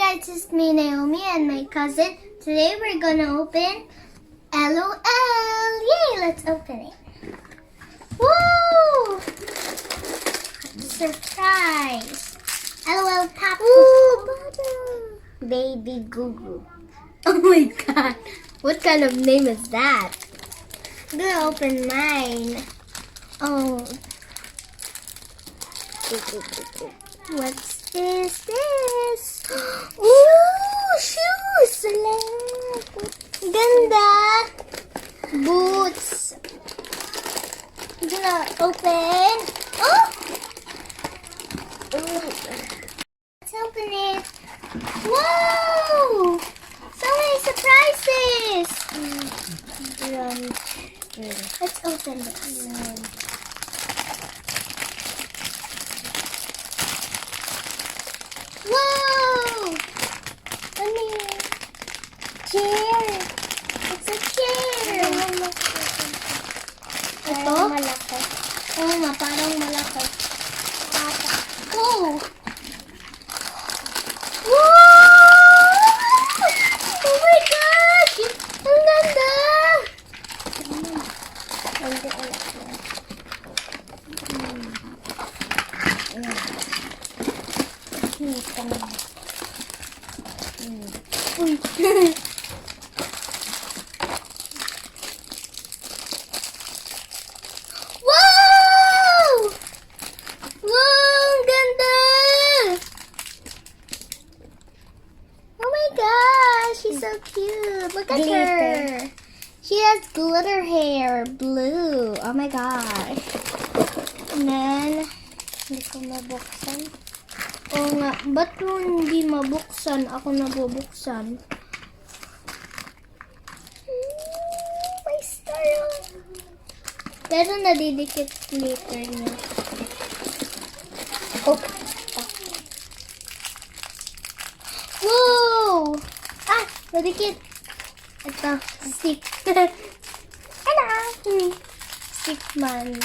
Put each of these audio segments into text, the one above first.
guys, it's me Naomi and my cousin. Today we're gonna open LOL. Yay, let's open it. Woo! Surprise! LOL Pop. Ooh, butter. Baby Goo Goo. Oh my god. What kind of name is that? I'm gonna open mine. Oh. What's this? Ooh, shoes! Ganda! Boots. I'm gonna open. Oh! Let's open it. Whoa! So many surprises! Let's open this. Whoa! Chair! It's a chair! Ito? Malaki. Oo nga, parang malaki. Oh! Wow! Oh my gosh! Ang ganda! Uy! Wow! Wow! Ang ganda! Oh my gosh! She's so cute! Look at her! She has glitter hair! Blue! Oh my gosh! And then, hindi ko mabuksan. Oo nga, ba't mo hindi mabuksan? Ako nabubuksan. May star. Pero nadidikit glitter niya. Oh. Whoa! Ah! Nadikit. Ito. Stick. Ano? Stick man.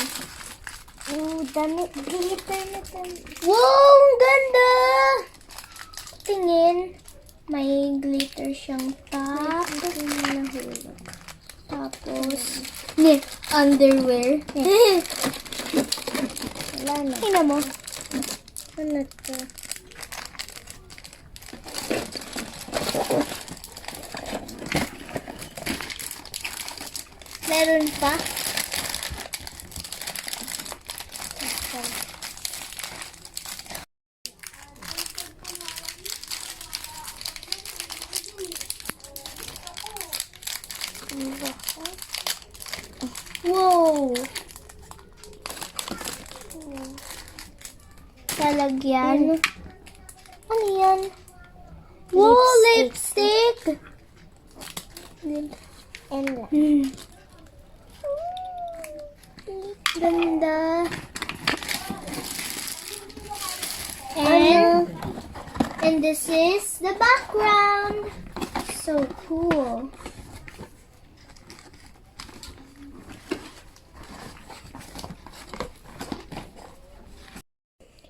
Oh, dami. Glitter na dami. Wow! Ang ganda! Tingin. May glitter siyang top. Tapos, underwear. Wala na. Tingnan mo. Ano to? Meron pa. Wow! Talagyan. Ano yan? Wow! Lipstick! Ganda. And this is the background. So cool.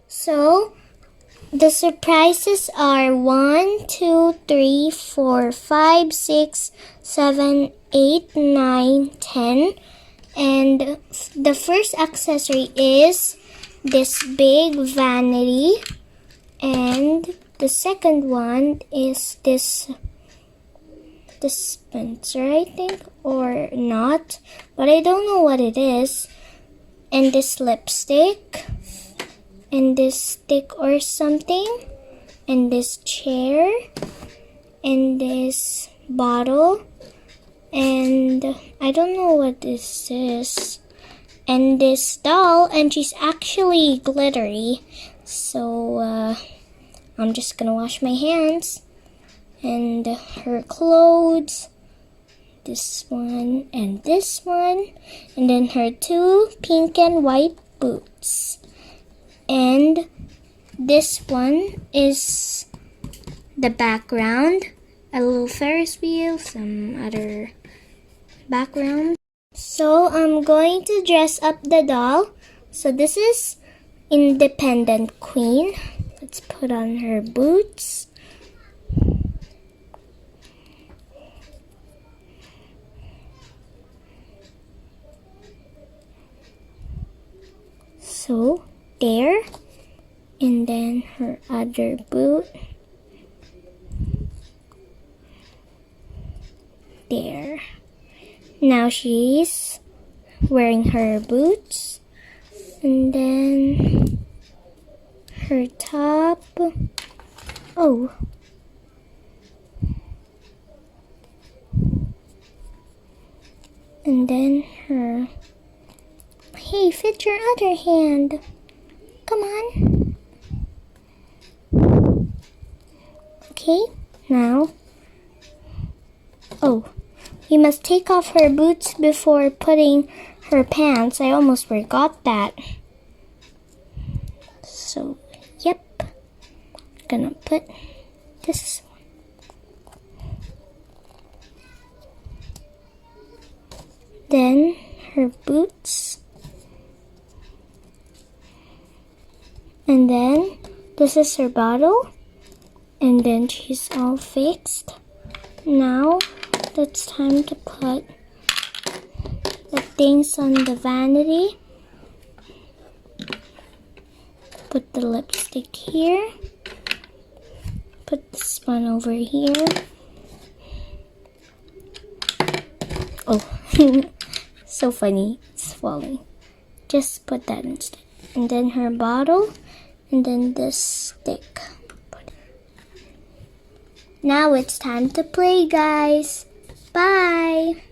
So, the surprises are 1, 2, 3, 4, 5, 6, 7, 8, 9, 10. And the first accessory is this big vanity. And the second one is this dispenser, I think, or not. But I don't know what it is. And this lipstick. And this stick or something, and this chair, and this bottle, and I don't know what this is, and this doll, and she's actually glittery, so I'm just gonna wash my hands, and her clothes, this one, and then her two pink and white boots. And this one is the background, a little Ferris wheel, some other background. So I'm going to dress up the doll. So this is Independent Queen. Let's put on her boots. So, there. And then her other boot. There. Now she's wearing her boots. And then her top. Oh. And then her... Hey, fit your other hand. Come on. Okay, now... Oh, we must take off her boots before putting her pants. I almost forgot that. So, yep. I'm gonna put this one. Then her boots. And then this is her bottle. And then she's all fixed. Now it's time to put the things on the vanity. Put the lipstick here. Put this one over here. Oh, so funny. It's falling. Just put that instead. And then her bottle. And then this stick. Now it's time to play, guys. Bye.